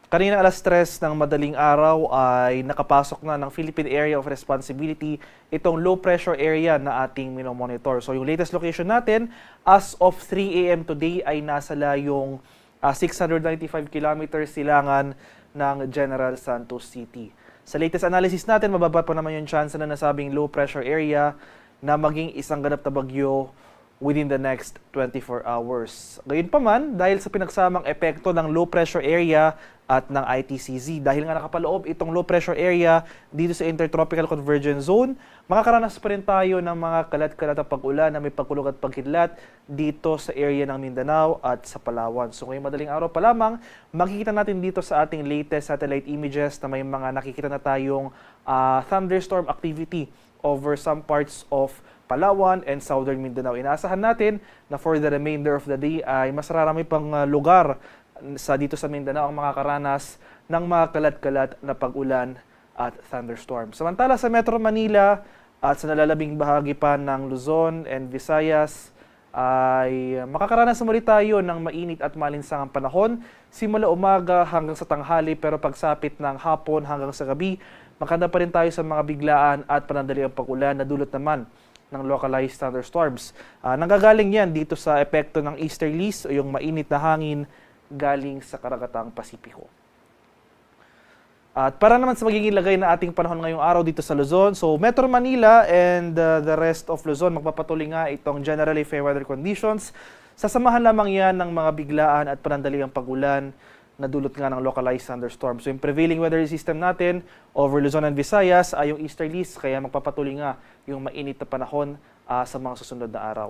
Kanina alas 3 ng madaling araw ay nakapasok na ng Philippine Area of Responsibility itong low pressure area na ating minomonitor. So yung latest location natin as of 3 a.m. today ay nasa layong 695 kilometers silangan ng General Santos City. Sa latest analysis natin, mababa pa naman yung chance na nasabing low pressure area na maging isang ganap na bagyo within the next 24 hours. Gayunpaman, dahil sa pinagsamang epekto ng low pressure area at ng ITCZ, dahil nga nakapaloob itong low pressure area dito sa Intertropical Convergence Zone, makakaranas pa rin tayo ng mga kalat-kalat na pag-ulan na may pagkulog at pagkidlat dito sa area ng Mindanao at sa Palawan. So ngayong madaling araw pa lamang, makikita natin dito sa ating latest satellite images na may mga nakikita na tayong thunderstorm activity over some parts of Palawan and Southern Mindanao. Inaasahan natin na for the remainder of the day ay mas marami pang lugar dito sa Mindanao ang makakaranas ng mga kalat-kalat na pag-ulan at thunderstorm. Samantala sa Metro Manila at sa nalalabing bahagi pa ng Luzon and Visayas ay makakaranas muli tayo ng mainit at malinsangang panahon simula umaga hanggang sa tanghali, pero pagsapit ng hapon hanggang sa gabi, makanda pa rin tayo sa mga biglaan at panandaliang pag-ulan na dulot naman ng localized thunderstorms. Nanggagaling yan dito sa epekto ng easterlies o yung mainit na hangin galing sa karagatang Pasipiko. At para naman sa magiging lagay na ating panahon ngayong araw dito sa Luzon, so Metro Manila and the rest of Luzon, magpapatuloy nga itong generally fair weather conditions. Sasamahan lamang yan ng mga biglaan at panandaliang pag-ulan na dulot nga ng localized thunderstorms. So yung prevailing weather system natin over Luzon and Visayas ay yung easterlies, kaya magpapatuloy nga yung mainit na panahon sa mga susunod na araw.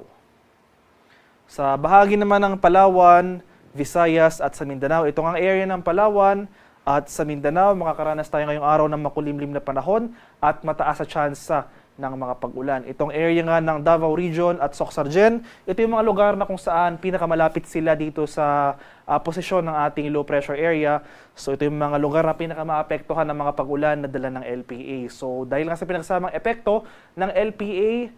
Sa bahagi naman ng Palawan, Visayas at sa Mindanao, ito ang area ng Palawan at sa Mindanao, makakaranas tayo ngayong araw ng makulimlim na panahon at mataas sa tsansa ng mga pag-ulan. Itong area nga ng Davao Region at Soxargen, ito yung mga lugar na kung saan pinakamalapit sila dito sa posisyon ng ating low pressure area. So ito yung mga lugar na pinakamaapektuhan ng mga pag-ulan na dala ng LPA. So dahil nga sa pinagsamang epekto ng LPA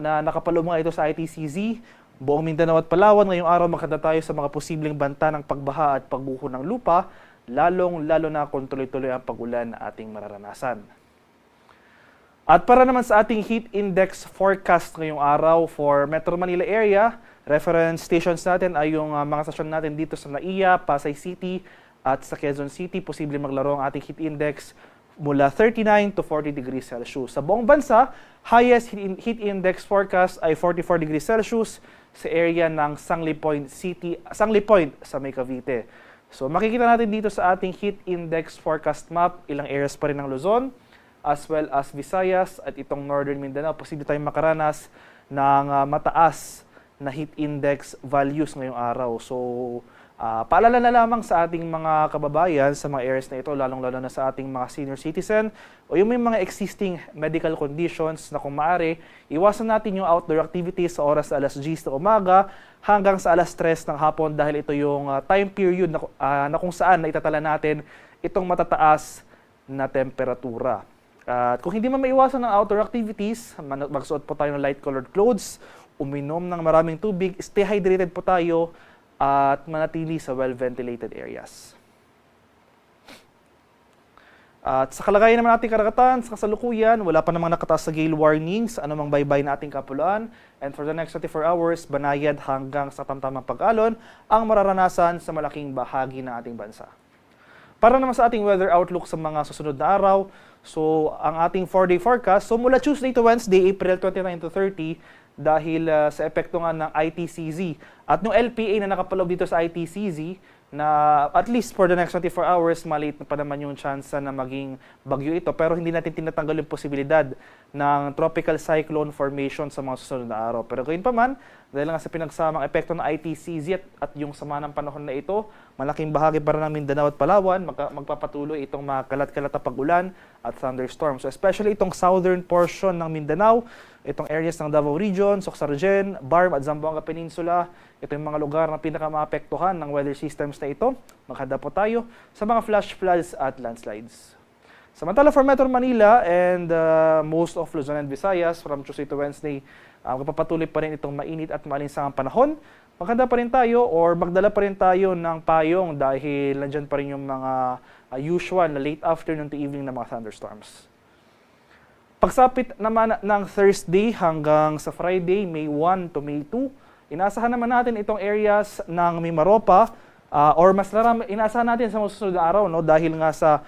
na nakapaloob nga ito sa ITCZ, buong Mindanao at Palawan, ngayong araw makita tayo sa mga posibleng banta ng pagbaha at pagbuho ng lupa, lalo na kung tuloy-tuloy ang pag-ulan na ating mararanasan. At para naman sa ating heat index forecast ngayong araw for Metro Manila area, reference stations natin ay yung mga stasyon natin dito sa Naiya, Pasay City at sa Quezon City. Posible maglaro ang ating heat index mula 39 to 40 degrees Celsius. Sa buong bansa, highest heat index forecast ay 44 degrees Celsius sa area ng Sangley Point sa May Cavite. So makikita natin dito sa ating heat index forecast map, ilang areas pa rin ng Luzon, as well as Visayas at itong Northern Mindanao. Posible tayong makaranas ng mataas na heat index values ngayong araw. So, paalala na lamang sa ating mga kababayan sa mga areas na ito, lalong-lalo na sa ating mga senior citizen o yung may mga existing medical conditions na kung maaari, iwasan natin yung outdoor activities sa oras alas 10 ng umaga hanggang sa alas 3 ng hapon dahil ito yung time period na kung saan na itatala natin itong matataas na temperatura. At kung hindi man maiwasan ng outdoor activities, magsuot po tayo ng light-colored clothes, uminom ng maraming tubig, stay hydrated po tayo, at manatili sa well-ventilated areas. At sa kalagayan naman nating karagatan, sa kasalukuyan, wala pa namang nakataas sa gale warnings, anumang baybay na ating kapuluan, and for the next 24 hours, banayad hanggang sa tamtamang pag-alon ang mararanasan sa malaking bahagi ng ating bansa. Para naman sa ating weather outlook sa mga susunod na araw, so ang ating 4-day forecast, so mula Tuesday to Wednesday, April 29 to 30, dahil sa epekto nga ng ITCZ at ng LPA na nakapaloob dito sa ITCZ na at least for the next 24 hours, maliit na pa naman yung chance na maging bagyo ito. Pero hindi natin tinatanggal yung posibilidad ng tropical cyclone formation sa mga susunod na araw. Pero gayon pa man, dahil nga sa pinagsamang epekto ng ITCZ at yung sama ng panahon na ito, malaking bahagi para ng Mindanao at Palawan, magpapatuloy itong mga kalat-kalat na pag-ulan at thunderstorms. So especially itong southern portion ng Mindanao, itong areas ng Davao Region, Soxargen, Barm at Zamboanga Peninsula, ito yung mga lugar na pinakamaapektuhan ng weather systems na ito. Maghanda po tayo sa mga flash floods at landslides. Samantala for Metro Manila and most of Luzon and Visayas from Tuesday to Wednesday, magpapatuloy pa rin itong mainit at malinsangang panahon. maganda pa rin tayo or magdala pa rin tayo ng payong dahil nandyan pa rin yung mga usual na late afternoon to evening na mga thunderstorms. Pagsapit naman ng Thursday hanggang sa Friday, May 1 to May 2, inaasahan naman natin itong areas ng Mimaropa or mas larami, inaasahan natin sa susunod na araw dahil nga sa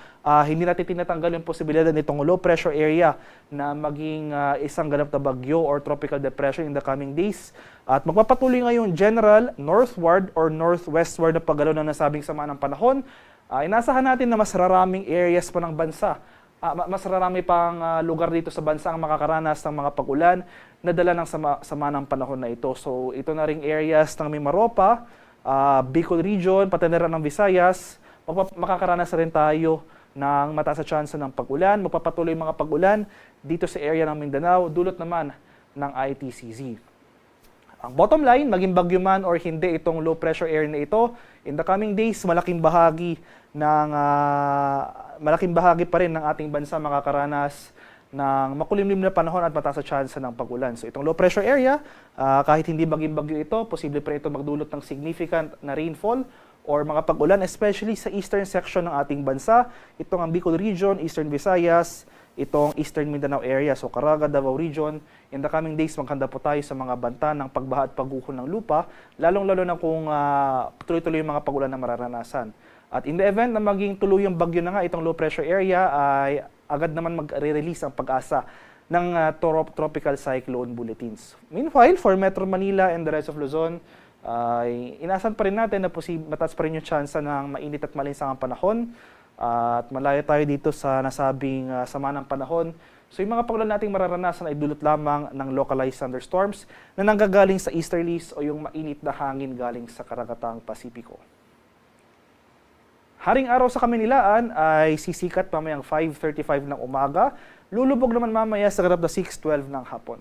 hindi natin tinatanggal yung posibilidad nitong low pressure area na maging isang ganap na bagyo or tropical depression in the coming days. At magpapatuloy ngayong general northward or northwestward na paggalaw na nasabing sama ng panahon. Inaasahan natin na mas raraming areas pa ng bansa. Mas marami pang lugar dito sa bansa ang makakaranas ng mga pag-ulan na dala ng sama ng panahon na ito. So ito na ring areas ng Mimaropa, Bicol Region, Patanera ng Visayas, makakaranas rin tayo ng mataas na tsansa ng pag-ulan. Magpapatuloy mga pag-ulan dito sa area ng Mindanao, dulot naman ng ITCZ. Ang bottom line, maging bagyo man or hindi itong low pressure area na ito, in the coming days, malaking bahagi pa rin ng ating bansa makakaranas ng makulimlim na panahon at mataas na tsansa ng pag-ulan. So itong low pressure area, kahit hindi maging bagyo ito, posible pa ito magdulot ng significant na rainfall or mga pag-ulan, especially sa eastern section ng ating bansa. Itong ang Bicol Region, Eastern Visayas, itong Eastern Mindanao area, so Caraga, Davao Region. In the coming days, maghanda po tayo sa mga banta ng pagbaha at pagguho ng lupa, lalong-lalo na kung tuloy-tuloy yung mga pag-ulan na mararanasan. At in the event na maging tuluyang bagyo na nga itong low pressure area, ay agad naman mag-release ang pag-asa ng tropical cyclone bulletins. Meanwhile, for Metro Manila and the rest of Luzon, ay inaasahan pa rin natin na mataas pa rin yung tsansa ng mainit at malinsang ang panahon. At malayo tayo dito sa nasabing sama ng panahon. So yung mga pag-ulan nating mararanasan ay dulot lamang ng localized thunderstorms na nanggagaling sa easterlies o yung mainit na hangin galing sa karagatang Pasipiko. Haring araw sa Kamunilaan ay sisikat mamayang 5:35 ng umaga, lulubog naman mamaya sa ganap na 6:12 ng hapon.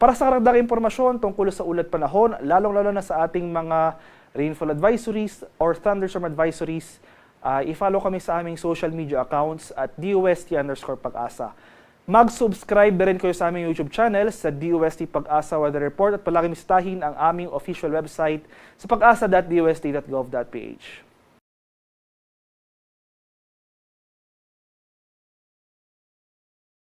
Para sa karagdagang impormasyon tungkol sa ulat panahon, lalong-lalo na sa ating mga rainfall advisories or thunderstorm advisories, i-follow kami sa aming social media accounts at DOST_Pag-asa. Mag-subscribe na rin kayo sa aming YouTube channel sa DOST Pag-asa Weather Report at palagi bisitahin ang aming official website sa pag-asa.dost.gov.ph.